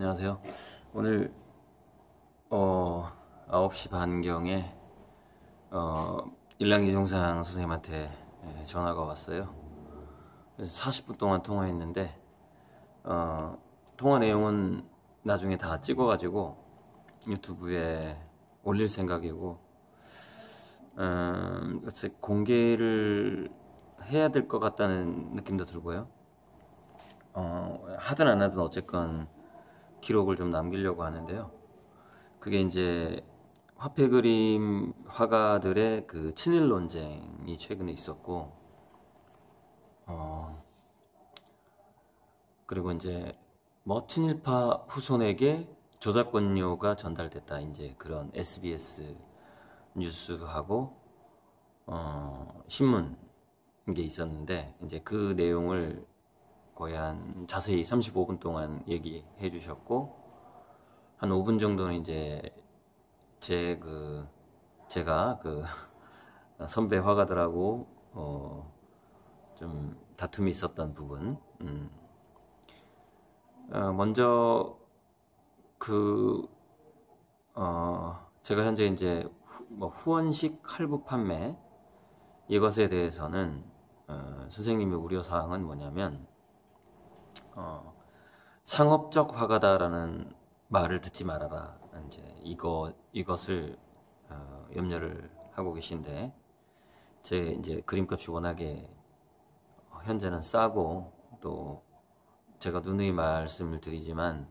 안녕하세요. 오늘 9시 반경에 일랑이종상 선생님한테 전화가 왔어요. 그래서 40분 동안 통화했는데 통화 내용은 나중에 다 찍어가지고 유튜브에 올릴 생각이고 글쎄 공개를 해야 될 것 같다는 느낌도 들고요. 하든 안 하든 어쨌건 기록을 좀 남기려고 하는데요. 그게 이제 화폐 그림 화가들의 그 친일 논쟁이 최근에 있었고, 그리고 이제 뭐 친일파 후손에게 저작권료가 전달됐다, 이제 그런 SBS 뉴스하고 신문 게 있었는데, 이제 그 내용을 거의 한 자세히 35분 동안 얘기해 주셨고, 한 5분 정도는 이제 제가 선배 화가들하고 좀 다툼이 있었던 부분. 먼저 그 제가 현재 이제 후원식 할부 판매 이것에 대해서는 선생님의 우려 사항은 뭐냐면 상업적 화가다라는 말을 듣지 말아라. 이제 이것을 염려를 하고 계신데, 제 이제 그림값이 워낙에 현재는 싸고, 또 제가 누누이 말씀을 드리지만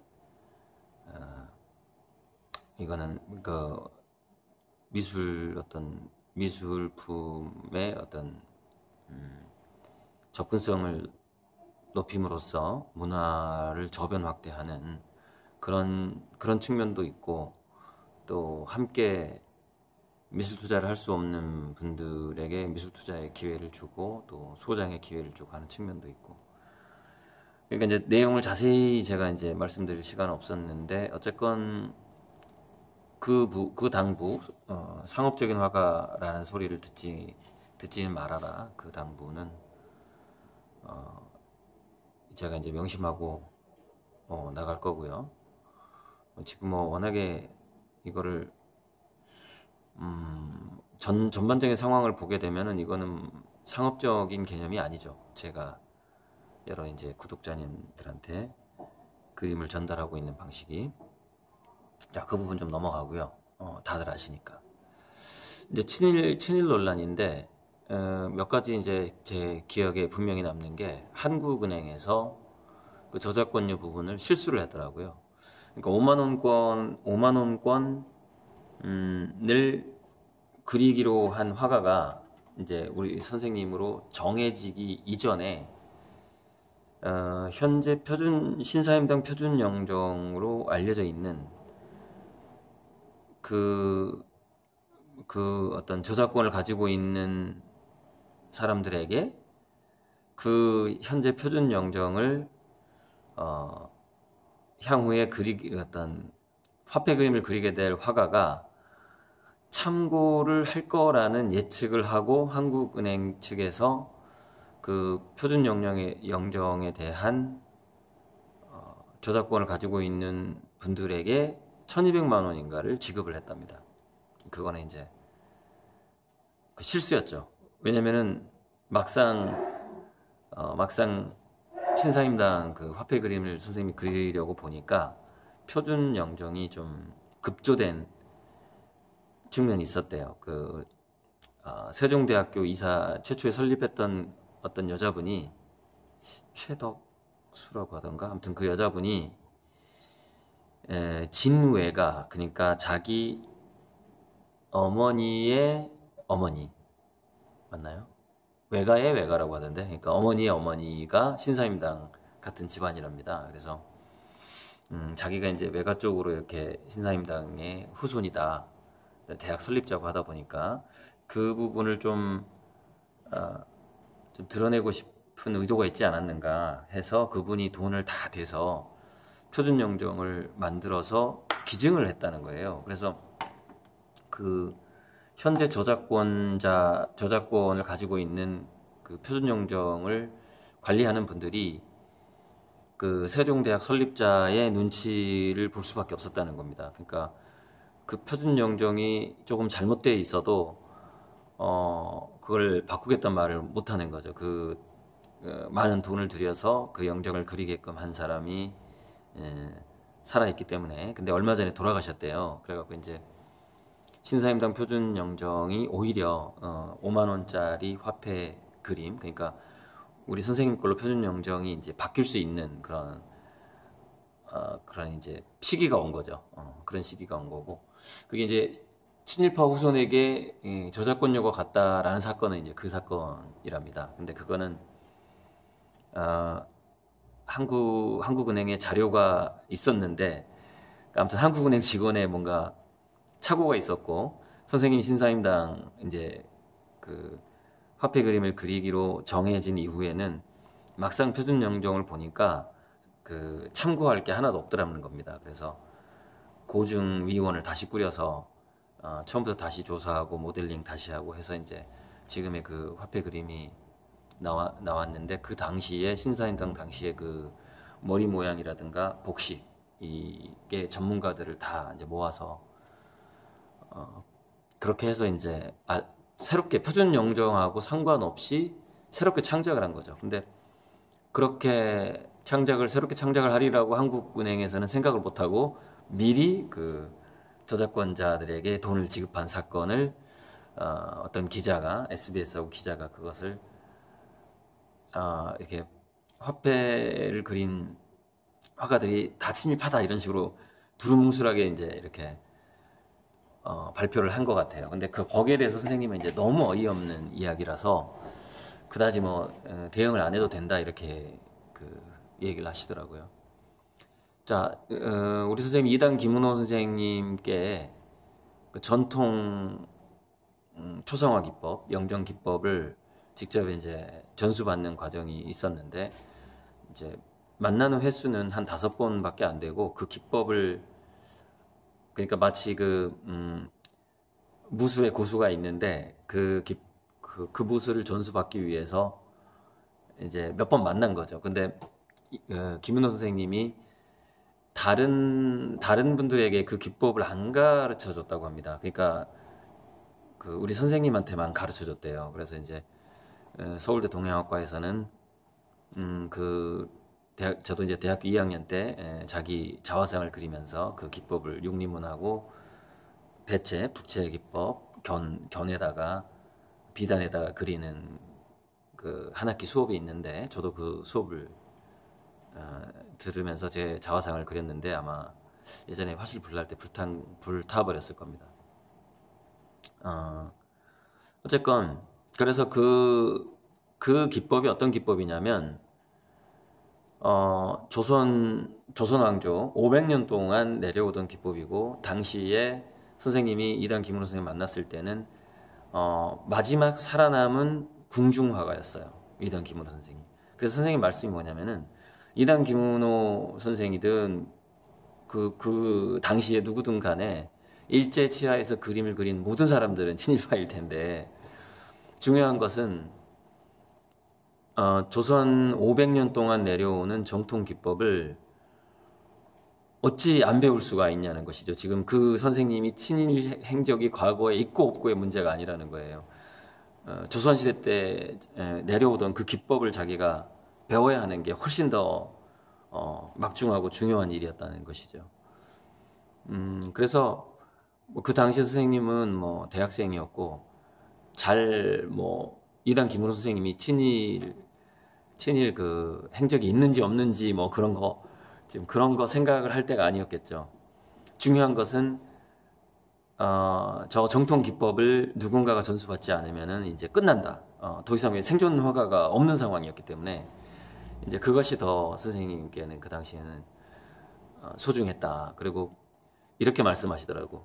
이거는 그 미술품의 어떤 접근성을 높임으로써 문화를 저변 확대하는 그런 측면도 있고, 또 함께 미술 투자를 할 수 없는 분들에게 미술 투자의 기회를 주고 또 소장의 기회를 주고 하는 측면도 있고, 그러니까 이제 내용을 자세히 제가 이제 말씀드릴 시간은 없었는데, 어쨌건 그 당부, 상업적인 화가라는 소리를 듣지는 말아라. 그 당부는 제가 이제 명심하고 나갈 거고요. 지금 뭐 워낙에 이거를 전반적인 상황을 보게 되면은 이거는 상업적인 개념이 아니죠. 제가 여러 이제 구독자님들한테 그림을 전달하고 있는 방식이. 자, 그 부분 좀 넘어가고요. 다들 아시니까. 이제 친일 논란인데, 몇 가지 이제 제 기억에 분명히 남는 게, 한국은행에서 그 저작권료 부분을 실수를 했더라고요. 그러니까 5만 원권을 그리기로 한 화가가 이제 우리 선생님으로 정해지기 이전에 현재 신사임당 표준 영정으로 알려져 있는 그 어떤 저작권을 가지고 있는 사람들에게 그 현재 표준 영정을 향후에 어떤 화폐 그림을 그리게 될 화가가 참고를 할 거라는 예측을 하고, 한국은행 측에서 그 표준 영정에 대한 저작권을 가지고 있는 분들에게 1200만 원인가를 지급을 했답니다. 그거는 이제 그 실수였죠. 왜냐면은 막상 신사임당 그 화폐 그림을 선생님이 그리려고 보니까 표준 영정이 좀 급조된 측면이 있었대요. 세종대학교 이사 최초에 설립했던 어떤 여자분이, 최덕수라고 하던가, 아무튼 그 여자분이 진외가, 그러니까 자기 어머니의 어머니 맞나요? 외가의 외가라고 하던데, 그러니까 어머니의 어머니가 신사임당 같은 집안이랍니다. 그래서 자기가 이제 외가 쪽으로 이렇게 신사임당의 후손이다, 대학 설립자고 하다 보니까 그 부분을 좀 드러내고 싶은 의도가 있지 않았는가 해서 그분이 돈을 다 대서 표준 영정을 만들어서 기증을 했다는 거예요. 그래서 그 현재 저작권을 가지고 있는 그 표준 영정을 관리하는 분들이 그 세종대학 설립자의 눈치를 볼 수밖에 없었다는 겁니다. 그러니까 그 표준 영정이 조금 잘못되어 있어도 그걸 바꾸겠다는 말을 못 하는 거죠. 많은 돈을 들여서 그 영정을 그리게끔 한 사람이 살아있기 때문에. 근데 얼마 전에 돌아가셨대요. 그래갖고 이제 신사임당 표준 영정이 오히려 5만 원짜리 화폐 그림, 그러니까 우리 선생님 걸로 표준 영정이 이제 바뀔 수 있는 그런 이제 시기가 온 거죠. 그런 시기가 온 거고, 그게 이제 친일파 후손에게 저작권료가 갔다라는 사건은 이제 그 사건이랍니다. 근데 그거는 한국은행에 자료가 있었는데, 아무튼 한국은행 직원의 뭔가 착오가 있었고, 선생님 신사임당 이제 그 화폐 그림을 그리기로 정해진 이후에는 막상 표준 영정을 보니까 그 참고할 게 하나도 없더라는 겁니다. 그래서 고증위원을 다시 꾸려서 처음부터 다시 조사하고 모델링 다시 하고 해서 이제 지금의 그 화폐 그림이 나왔는데, 그 당시에 신사임당 당시에 그 머리 모양이라든가 복식, 이게 전문가들을 다 이제 모아서 그렇게 해서 이제 새롭게 표준 영정하고 상관없이 새롭게 창작을 한 거죠. 근데 그렇게 새롭게 창작을 하리라고 한국은행에서는 생각을 못하고 미리 그 저작권자들에게 돈을 지급한 사건을 어떤 기자가, SBS하고 기자가 그것을 이렇게 화폐를 그린 화가들이 다 친일파다 이런 식으로 두루뭉술하게 이제 이렇게 발표를 한 것 같아요. 근데 거기에 대해서 선생님은 이제 너무 어이없는 이야기라서 그다지 대응을 안 해도 된다 이렇게 얘기를 하시더라고요. 자, 우리 선생님 이단 김은호 선생님께 그 전통 초성화 기법, 영정 기법을 직접 이제 전수받는 과정이 있었는데, 이제 만나는 횟수는 한 5번밖에 안 되고, 그 기법을, 그러니까 마치 무술의 고수가 있는데 그 무술을 전수받기 위해서 이제 몇 번 만난 거죠. 근데 김은호 선생님이 다른 분들에게 그 기법을 안 가르쳐 줬다고 합니다. 그러니까 우리 선생님한테만 가르쳐 줬대요. 그래서 이제 서울대 동양학과에서는 저도 이제 대학교 2학년 때 자기 자화상을 그리면서 그 기법을 육리문하고 배체, 북체 기법, 견에다가 비단에다가 그리는 그 한 학기 수업이 있는데, 저도 그 수업을 들으면서 제 자화상을 그렸는데 아마 예전에 화실 불날 때 불타버렸을 겁니다. 어쨌건 그래서 그 기법이 어떤 기법이냐면 조선 왕조 500년 동안 내려오던 기법이고, 당시에 선생님이 이단 김은호 선생님 만났을 때는 마지막 살아남은 궁중화가였어요. 이단 김은호 선생님. 그래서 선생님 말씀이 뭐냐면은, 이단 김은호 선생이든 그 당시에 누구든 간에 일제 치하에서 그림을 그린 모든 사람들은 친일파일 텐데, 중요한 것은 조선 500년 동안 내려오는 정통 기법을 어찌 안 배울 수가 있냐는 것이죠. 지금 그 선생님이 친일 행적이 과거에 있고 없고의 문제가 아니라는 거예요. 조선시대 때 내려오던 그 기법을 자기가 배워야 하는 게 훨씬 더 막중하고 중요한 일이었다는 것이죠. 그래서 그 당시 선생님은 대학생이었고, 이단 김은호 선생님이 친일 그 행적이 있는지 없는지 지금 그런 거 생각을 할 때가 아니었겠죠. 중요한 것은 저 정통 기법을 누군가가 전수받지 않으면은 이제 끝난다. 더 이상 생존 화가가 없는 상황이었기 때문에 이제 그것이 더 선생님께는 그 당시에는 소중했다. 그리고 이렇게 말씀하시더라고.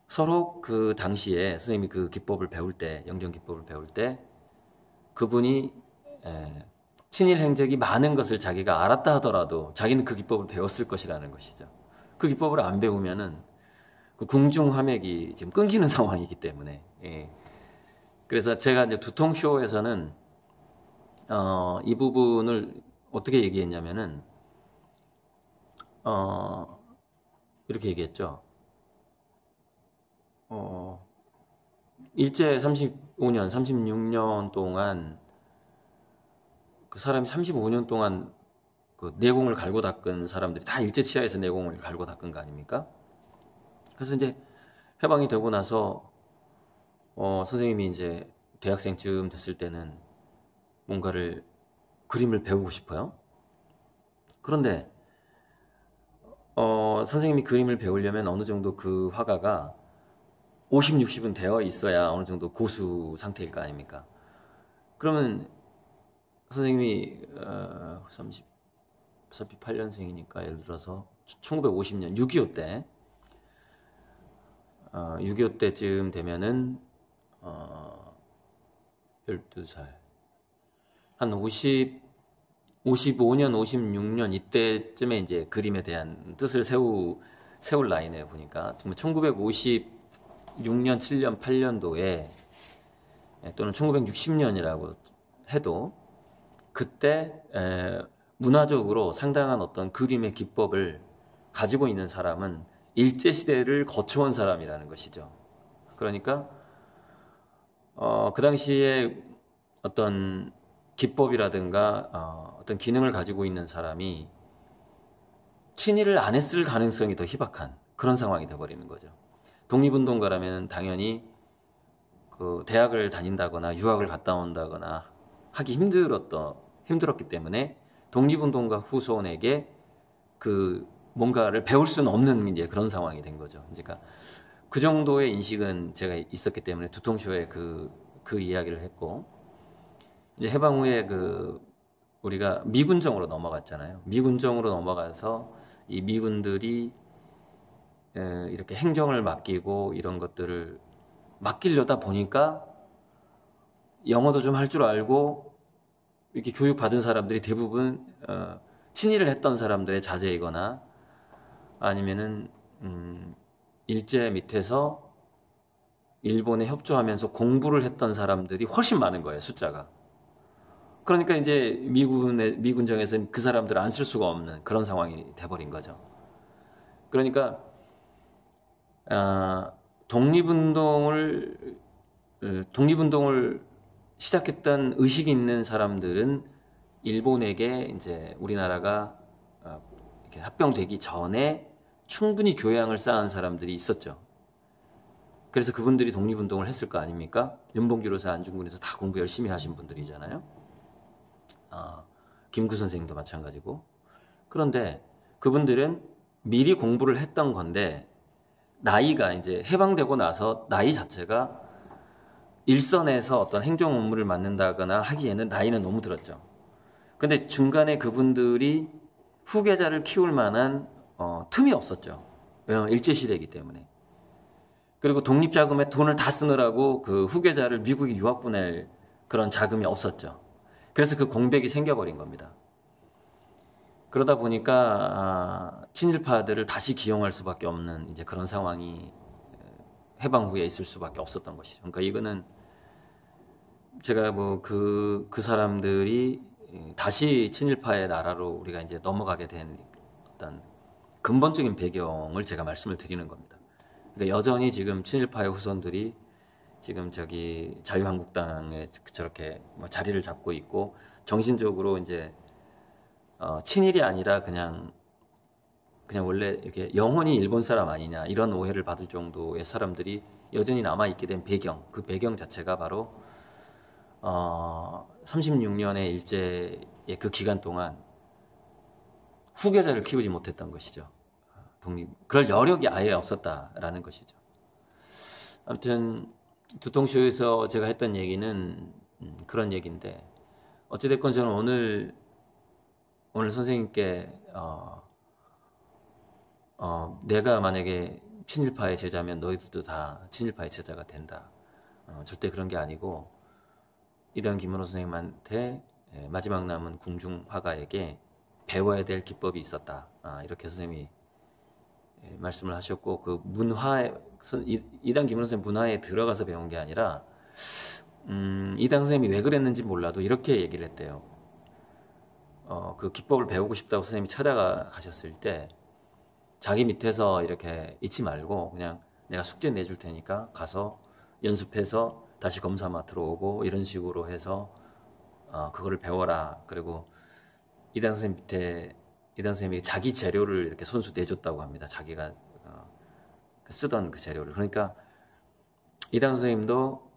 서로 그 당시에 선생님이 그 기법을 배울 때, 영정 기법을 배울 때 그분이 친일 행적이 많은 것을 자기가 알았다 하더라도 자기는 그 기법을 배웠을 것이라는 것이죠. 그 기법을 안 배우면은 그 궁중 화맥이 지금 끊기는 상황이기 때문에. 그래서 제가 이제 두통쇼에서는 이 부분을 어떻게 얘기했냐면은, 어, 이렇게 얘기했죠. 어, 일제 35년, 36년 동안 그 사람이 35년 동안 그 내공을 갈고 닦은 사람들이 다 일제 치하에서 내공을 갈고 닦은 거 아닙니까? 그래서 이제 해방이 되고 나서 선생님이 이제 대학생쯤 됐을 때는 뭔가를 그림을 배우고 싶어요. 그런데 선생님이 그림을 배우려면 어느 정도 그 화가가 50, 60은 되어 있어야 어느 정도 고수 상태일 거 아닙니까? 그러면 선생님이 38년생이니까 예를 들어서 1950년 6.25 때 6.25 때쯤 되면은 12살 한 55년 56년 이때쯤에 이제 그림에 대한 뜻을 세울 나이네 보니까 정말 1956년 7년 8년도에 또는 1960년이라고 해도 그때 문화적으로 상당한 어떤 그림의 기법을 가지고 있는 사람은 일제시대를 거쳐온 사람이라는 것이죠. 그러니까 그 당시에 어떤 기법이라든가 어떤 기능을 가지고 있는 사람이 친일을 안 했을 가능성이 더 희박한 그런 상황이 돼버리는 거죠. 독립운동가라면 당연히 그 대학을 다닌다거나 유학을 갔다 온다거나 하기 힘들었기 때문에 독립운동가 후손에게 그 뭔가를 배울 수는 없는 이제 그런 상황이 된 거죠. 그러니까 그 정도의 인식은 제가 있었기 때문에 두통쇼에 그 이야기를 했고, 이제 해방 후에 우리가 미군정으로 넘어갔잖아요. 미군정으로 넘어가서 이 미군들이 이렇게 행정을 맡기고 이런 것들을 맡기려다 보니까 영어도 좀 할 줄 알고 이렇게 교육받은 사람들이 대부분 친일을 했던 사람들의 자제이거나 아니면은 일제 밑에서 일본에 협조하면서 공부를 했던 사람들이 훨씬 많은 거예요, 숫자가. 그러니까 이제 미군정에서는 그 사람들을 안 쓸 수가 없는 그런 상황이 돼버린 거죠. 그러니까 독립운동을 시작했던 의식이 있는 사람들은 일본에게 이제 우리나라가 이렇게 합병되기 전에 충분히 교양을 쌓은 사람들이 있었죠. 그래서 그분들이 독립운동을 했을 거 아닙니까? 연봉주로사 안중근에서 다 공부 열심히 하신 분들이잖아요. 김구 선생님도 마찬가지고. 그런데 그분들은 미리 공부를 했던 건데 나이가 이제 해방되고 나서 나이 자체가 일선에서 어떤 행정 업무를 맡는다거나 하기에는 나이는 너무 들었죠. 근데 중간에 그분들이 후계자를 키울 만한 틈이 없었죠. 왜냐하면 일제시대이기 때문에. 그리고 독립자금에 돈을 다 쓰느라고 그 후계자를 미국에 유학 보낼 그런 자금이 없었죠. 그래서 그 공백이 생겨버린 겁니다. 그러다 보니까 친일파들을 다시 기용할 수밖에 없는 이제 그런 상황이 해방 후에 있을 수밖에 없었던 것이죠. 그러니까 이거는 제가 그 사람들이 다시 친일파의 나라로 우리가 이제 넘어가게 된 어떤 근본적인 배경을 제가 말씀을 드리는 겁니다. 그러니까 여전히 지금 친일파의 후손들이 지금 저기 자유한국당에 저렇게 자리를 잡고 있고 정신적으로 이제 친일이 아니라 그냥 원래 이렇게 영혼이 일본 사람 아니냐 이런 오해를 받을 정도의 사람들이 여전히 남아 있게 된 배경, 그 배경 자체가 바로 36년의 일제의 그 기간 동안 후계자를 키우지 못했던 것이죠. 그럴 여력이 아예 없었다라는 것이죠. 아무튼 두통쇼에서 제가 했던 얘기는 그런 얘기인데 어찌됐건 저는 오늘 선생님께 내가 만약에 친일파의 제자면 너희들도 다 친일파의 제자가 된다. 절대 그런 게 아니고 이단 김문호 선생님한테 마지막 남은 궁중 화가에게 배워야 될 기법이 있었다. 이렇게 선생님이 말씀을 하셨고 그 이단 김문호 선생님 문화에 들어가서 배운 게 아니라 이단 선생님이 왜 그랬는지 몰라도 이렇게 얘기를 했대요. 그 기법을 배우고 싶다고 선생님이 찾아가셨을 때 자기 밑에서 이렇게 있지 말고 그냥 내가 숙제 내줄 테니까 가서 연습해서 다시 검사 맡으러 오고 이런 식으로 해서 그거를 배워라. 그리고 이단 선생님 밑에 이단 선생님이 자기 재료를 이렇게 손수 내줬다고 합니다. 자기가 쓰던 그 재료를. 그러니까 이단 선생님도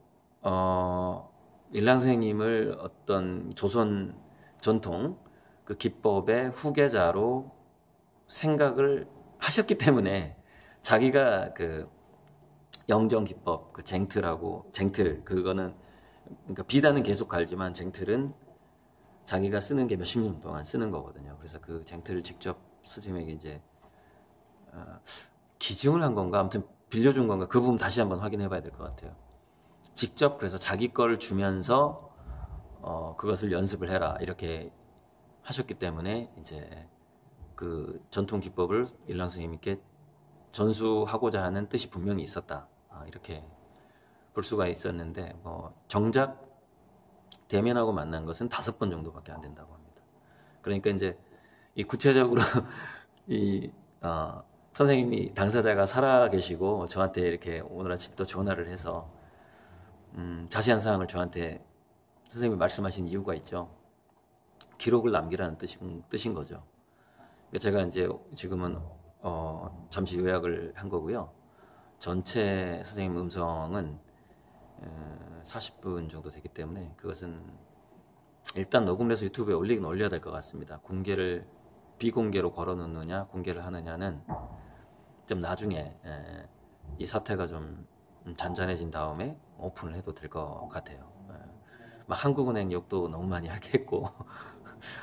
일랑 선생님을 어떤 조선 전통 그 기법의 후계자로 생각을 하셨기 때문에 자기가 그 영정 기법, 그 쟁틀하고 쟁틀 그거는 그러니까 비단은 계속 갈지만 쟁틀은 자기가 쓰는 게 몇십 년 동안 쓰는 거거든요. 그래서 그 쟁틀을 직접 스님에게 이제 기증을 한 건가, 아무튼 빌려준 건가 그 부분 다시 한번 확인해봐야 될 것 같아요. 직접 그래서 자기 거를 주면서 그것을 연습을 해라 이렇게 하셨기 때문에 이제 그 전통 기법을 일랑 스님께 전수하고자 하는 뜻이 분명히 있었다. 이렇게 볼 수가 있었는데 정작 대면하고 만난 것은 5번 정도밖에 안 된다고 합니다. 그러니까 이제 이 구체적으로 이 선생님이 당사자가 살아 계시고 저한테 이렇게 오늘 아침부터 전화를 해서 자세한 사항을 저한테 선생님이 말씀하신 이유가 있죠. 기록을 남기라는 뜻인 거죠. 그러니까 제가 이제 지금은 잠시 요약을 한 거고요. 전체 선생님 음성은 40분 정도 되기 때문에 그것은 일단 녹음을 해서 유튜브에 올리긴 올려야 될 것 같습니다. 비공개로 걸어놓느냐 공개를 하느냐는 좀 나중에 이 사태가 좀 잔잔해진 다음에 오픈을 해도 될 것 같아요. 막 한국은행 욕도 너무 많이 하겠고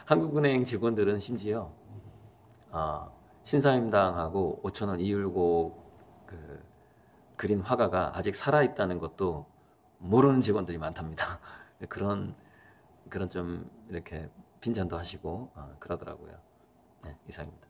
한국은행 직원들은 심지어 신사임당하고 5,000원 이율곡 그린 화가가 아직 살아있다는 것도 모르는 직원들이 많답니다. 그런 좀 이렇게 빈잔도 하시고 그러더라고요. 네, 이상입니다.